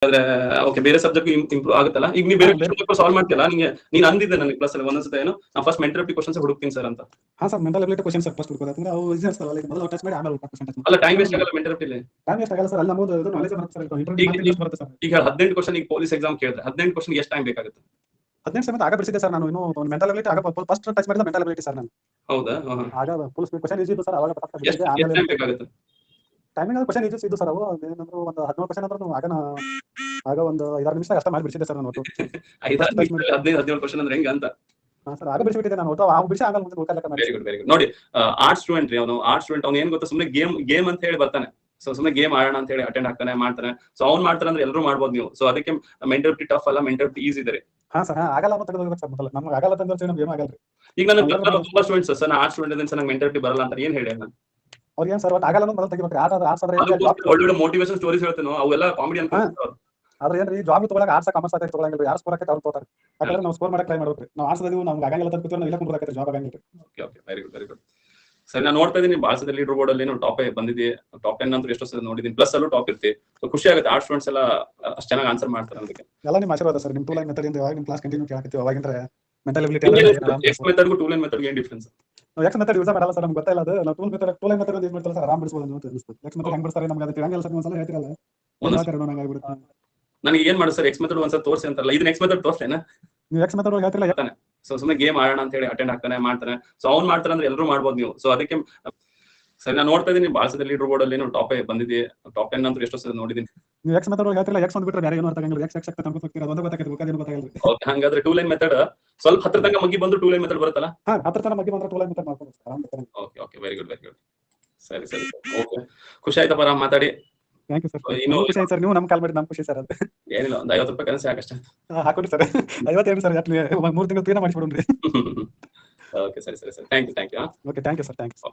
ಆದ್ರೆ ಓಕೆ ಬೇರೆ subject improve ಆಗುತ್ತಲ್ಲ. ಈಗ ನೀವು ಬೇರೆ ಕ್ವಶನ್ ಸಾಲ್ವ್ ಮಾಡ್ತಿಲ್ಲ, ನೀನ್ ಅಂದಿದ್ದೆ ನನಗೆ ಕ್ಲಾಸ್ ಅಲ್ಲಿ ಒಂದೊಂದ್ಸತ ಏನು ನಾ ಫಸ್ಟ್ ಮೆಂಟಲ್ ಕ್ವಶನ್ಸ್ ಹುಡುಕ್ತೀನಿ ಸರ್ ಅಂತ. ಹಾ sir, mental ability question sir first ಹುಡುಕೋದು. ಅವು ಈಜಿ ಅನ್ಸ್ತಲ್ಲ, ಲೈಕ್ ಮೊದಲು ಟಚ್ ಮಾಡಿ ಆಮೇಲೆ ಕ್ವಶನ್ ಟಚ್ ಅಲ್ಲ ಟೈಮ್ ವೇಸ್ಟ್ ಆಗಲ್ಲ ಮೆಂಟಲ್ ಇಲ್ಲಿ. ಟೈಮ್ ವೇಸ್ಟ್ ಆಗಲ್ಲ ಸರ್, ಅಲ್ಲಿ ನಮ್ಮದು ಇದು ನಾಲೆಜ್ ಬರುತ್ತೆ ಸರ್. ಇಂಟರ್ವ್ಯೂ ಬರುತ್ತೆ ಸರ್. ಈಗ 18 ಕ್ವಶನ್ ಈಗ ಪೊಲೀಸ್ ಎಕ್ಸಾಮ್ ಕೇಳಿದ್ರೆ 18 ಕ್ವಶನ್ ಎಷ್ಟು ಟೈಮ್ ಬೇಕಾಗುತ್ತೆ? 15 ಸೆಕೆಂಡ್ ಆಗ ಬಿಡಿಸಿದೆ ಸರ್ ನಾನು. ಇನ್ನು ಮೆಂಟಲ್ ಎಬಿಲಿಟಿ ಆಗ ಫಸ್ಟ್ ಟಚ್ ಮಾಡಿದ ಮೆಂಟಲ್ ಎಬಿಲಿಟಿ ಸರ್ ನಾನು. ಹೌದಾ? ಆಗ ಫುಲ್ ಸ್ಪೀಡ್ ಕ್ವಶನ್ ಈಜಿ ಇತ್ತು ಸರ್, ಅವಾಗ ಪಕ್ಕ ಬಿಡಿಸಿದೆ. ಎಷ್ಟು ಆಮೇಲೆ ಟೈಮ್ ಬೇಕಾಗುತ್ತೆ? ಟೈಮಿಂಗ್ ಅದು ಕ್ವಶನ್ ಈಜಿ ಇದ್ದು ಸರ್. ಅವು ಏನಂದ್ರು ಒಂದು 17 ಕ್ವಶನ್ ಅಂದ್ರೆ ಆಗ ಒಂದು 5-6 ನಿಮಿಷ ಅಷ್ಟೇ ಮಾಡಿ ಬಿಡಿಸಿದೆ ಸರ್ ನಾನು. ಒಟ್ಟು 15-17 ಕ್ವಶನ್ ಅಂದ್ರೆ ಹೆಂಗ ಅಂತ. ಹಾ ಸರ್, ಆಗ ಬಿಡಿಸಿಬಿಟ್ಟಿದೆ ನಾನು. ಒಟ್ಟು ಆ ಬಿಡಿಸಿ ಆಗ ಮುಂದೆ ಹೋಗಲ್ಲ. Very good very good. ನೋಡಿ ಆರ್ಟ್ಸ್ ಸ್ಟೂಡೆಂಟ್ ರೀ, ಆರ್ಟ್ಸ್ ಸ್ಟೂಡೆಂಟ್ ಅವ್ನು ಏನ್ ಗೊತ್ತಾ, ಸುಮ್ಮನೆ ಗೇಮ್ ಅಂತ ಹೇಳಿ ಬರ್ತಾನೆ. ಸೊ ಸುಮ್ಮನೆ ಗೇಮ್ ಆಡೋಣ ಅಂತ ಹೇಳಿ ಅಟೆಂಡ್ ಆಗ್ತಾನೆ, ಮಾಡ್ತಾನೆ. ಸೊ ಅವ್ನು ಮಾಡ್ತಾನೆ ಅಂದ್ರೆ ಎಲ್ಲರೂ ಮಾಡ್ಬೋದು ನೀವು. ಸೊ ಅದಕ್ಕೆ ಮೆಂಟಲಿಟಿ ಟಫ್ ಅಲ್ಲ, ಮೆಂಟಲಿಟಿ ಈಸಿ ಇದೆ. ಹಾ ಸರ್, ಆಗಲ್ಲ ಅಂತ ತೆಗೆದು ಸರ್ ಮೊದಲು ನಮ್ಗೆ ಆಗಲ್ಲ ತಂದ್ರೆ ನಮ್ಗೆ ಏನು ಆಗಲ್ಲ. ಈಗ ನನಗೆ ತುಂಬಾ ಸ್ಟೂಡೆಂಟ್ಸ್ ಸರ್, ಆರ್ಟ್ಸ್ ಸ್ಟೂಡೆಂಟ್ ಇದ್ದೀನಿ ಸರ್, ನಂಗೆ ಮೆಂಟಲಿಟಿ ಬರಲ್ಲ ಅಂತ ಏನ್ ಹೇಳಿ ನಾನು ಅವ್ರಿಗೆ? ಏನ್ ಸರ್ ಒಟ್ಟು ಆಗಲ್ಲ ಮೊದಲು ತೆಗಿಬೇಕು. ಒಳ್ಳೆ ಮೋಟಿವೇಶನ್ ಸ್ಟೋರೀಸ್ ಹೇಳ್ತೇನೆ, ಅವೆಲ್ಲ ಕಾಮಿಡಿ ಅಂತ. ಆದ್ರೆ ಏನ್ರಿ ಜಾಬ್ ತಗೊಳಕ್ ಆರ್ಟ್ಸ್ ಕಾಮರ್ಸ್ ಆಗಿ ತಗೊಳಂಗಿಲ್ಲ. ಯಾರು ಸ್ಕೋರ್ ಹಾಕಿ ಅವ್ರು ತಗೋತಾರೆ. ಯಾಕಂದ್ರೆ ನಾವು ಸ್ಕೋರ್ ಮಾಡಕ್ ಟ್ರೈ ಮಾಡ್ಬೇಕು. ನಾವು ಆರ್ಟ್ಸ್ ಅದೀವಿ, ನಮ್ಗೆ ಆಗಂಗಿಲ್ಲ ಅಂತ ಕೂತ್ರೆ ನಾವು ಇಲ್ಲ ಕುಂದ್ರಕ್ಕೆ ಜಾಬ್ ಆಗಂಗಿಲ್ಲ. Okay okay, very good very good. ಸರಿ, ನಾನು ನೋಡ್ತಾ ಇದ್ದೀನಿ ಭಾರತದ ಲೀಡರ್ ಬೋರ್ಡ್ ಅಲ್ಲಿ ಟಾಪ್ ಬಂದಿದೆ. ಟಾಪ್ 10 ಅಂತ ಎಷ್ಟೋ ಸಲ ನೋಡಿದ್ದೀನಿ, ಪ್ಲಸ್ ಅಲ್ಲೂ ಟಾಪ್ ಇರ್ತಿ. ಸೊ ಖುಷಿ ಆಗುತ್ತೆ, ಆರ್ಟ್ಸ್ ಸ್ಟೂಡೆಂಟ್ಸ್ ಎಲ್ಲ ಅಷ್ಟು ಚೆನ್ನಾಗಿ ಆನ್ಸರ್ ಮಾಡ್ತಾರೆ. ಅದಕ್ಕೆ ಎಲ್ಲ ನಿಮ್ಮ ಆಶೀರ್ವಾದ ಸರ್. ನಿಮ್ಮ ಟೂ ಲೈನ್ ಮೆಥಡ್ ಇಂದ ಯಾವಾಗ ನಿಮ್ಮ ಕ್ಲಾಸ್ ಕಂಟಿನ್ಯೂ ಕೇಳಾಕತ್ತೀವಿ ಅವಾಗಿಂದ್ರೆ ಮೆಂಟಲ್ ಎಬಿಲಿಟಿ ಎಕ್ಸ್ ಮೆಥಡ್ಗೂ ಟೂ ಲೈನ್ ಮೆಥಡ್ಗೆ ಏನು ಡಿಫರೆನ್ಸ್? ನಾವು ಎಕ್ಸ್ ಮೆಥಡ್ ಯೂಸ್ ಮಾಡಲ್ಲ ಸರ್, ನಮ್ಗೆ ಗೊತ್ತಿಲ್ಲ ಅದು. ನಾವು ಟೂ ಲೈನ್ ಮೆಥಡ್ ಯೂಸ್ ಮಾಡ್ತಾರೆ ಸರ್, ಆರಾಮ್ ಬಿಡಿಸಬಹುದು ಅಂತ ಅನಿಸುತ್ತೆ. ಎಕ್ಸ್ ಮೆಥಡ್ ಹೆಂಗ್ ಬಿಡ್ತಾರೆ ನಮ್ಗೆ ಅದು ತಿಳಿಯಂಗಿಲ್ಲ ಸರ್. ಒಂದ್ಸಲ ಹೇಳ್ತಿರಲ್ಲ ನನಗೆ ಏನ್ ಮಾಡಿ ಸರ್, ಎಕ್ಸ್ ಮೆಥಡ್ ಒಂದ್ಸಲ ತೋರಿಸಿ ಅಂತಾರಲ್ಲ, ಇದನ್ನ ಎಕ್ಸ್ ಮೆಥಡ್ ತೋರಿಸ್ತೇನೆ. ನೀವು ಎಕ್ಸ್ ಮೆಥಡ್ ಹೇಳ್ತಿರಲ್ಲ. ಸೊ ಸುಮ್ಮನೆ ಗೇಮ್ ಆಡೋಣ ಅಂತ ಹೇಳಿ ಅಟೆಂಡ್ ಆಗ್ತಾನೆ, ಮಾಡ್ತಾನೆ. ಸೊ ಅವ್ನು ಮಾಡ್ತಾನೆ ಅಂದ್ರೆ ಎಲ್ಲರೂ ಮಾಡ್ಬೋದು ನೀವು. ಸೊ ಅದಕ್ಕೆ ಸರಿ, ನಾನು ನೋಡ್ತಾ ಇದ್ದೀನಿ ಭಾರತದ ಲೀಡರ್ ಬೋರ್ಡ್ ಅಲ್ಲಿ ಟಾಪ್ ಬಂದಿದೆ. ಟಾಪ್ 10 ಅಂತ ಎಷ್ಟೋ ಸಲ ನೋಡಿದ್ದೀನಿ. ನೀವು ಎಕ್ಸ್ ಮೆಥಡ್ ಹೇಳ್ತಿರಲ್ಲ, ಎಕ್ಸ್ ಒಂದು ಬಿಟ್ಟರೆ ಬೇರೆ ಏನು ಅರ್ಥ ಆಗಂಗಿಲ್ಲ. ಎಕ್ಸ್ ಎಕ್ಸ್ ಅಂತ ಹೋಗ್ತೀರಾ, ಅದೊಂದು ಗೊತ್ತಾಗಲ್ಲ. ಓಕೆ, ಹಂಗಾದ್ರೆ ಟೂ ಲೈನ್ ಮೆಥಡ್ ಸ್ವಲ್ಪ ಹತ್ರ ತನಕ ಮಗ್ಗಿ ಬಂದು ಟೂ ಲೈನ್ ಮೆಥಡ್ ಬರುತ್ತಲ್ಲ. ಹಾ, ಹತ್ರ ತನಕ ಮಗ್ಗಿ ಬಂದ್ರೆ ಟೂ ಲೈನ್ ಮೆಥಡ್ ಮಾಡ್ಕೊಂಡು ಆರಾಮ್. Okay okay, very good very good. ಸರಿ ಸರಿ, ಓಕೆ, ಖುಷಿ ಆಯ್ತಪ್ಪ ರಾಮ್ ಮಾತಾಡಿ. Thank you sir. ಇನ್ನೂ ಖುಷಿ ಆಯ್ತು ಸರ್, ನೀವು ನಮ್ಗೆ ಕಾಲ್ ಮಾಡಿ. ನಮ್ಗೆ ಖುಷಿ ಸರ್. ಅದು ಏನಿಲ್ಲ, ಒಂದು 50 ರೂಪಾಯಿ ಕರೆನ್ಸಿ ಸಾಕಷ್ಟೇ. ಹಾಕೊಡಿ ಸರ್. 50 ಸರ್, 3 ತಿಂಗಳು ಪೀನ ಮಾಡಿಸ್ಬಿಡ್ರಿ. ಓಕೆ, ಸರಿ ಸರಿ ಸರಿ, thank you. Okay, thank you sir. Thank you.